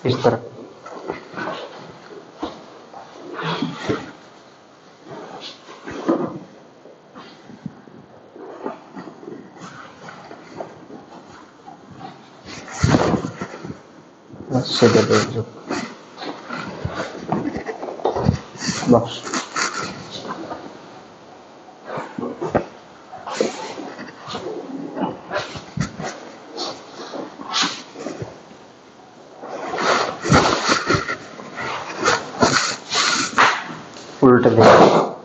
इस तरह। सीधे बैठ जाओ बस। उल्टे देखो।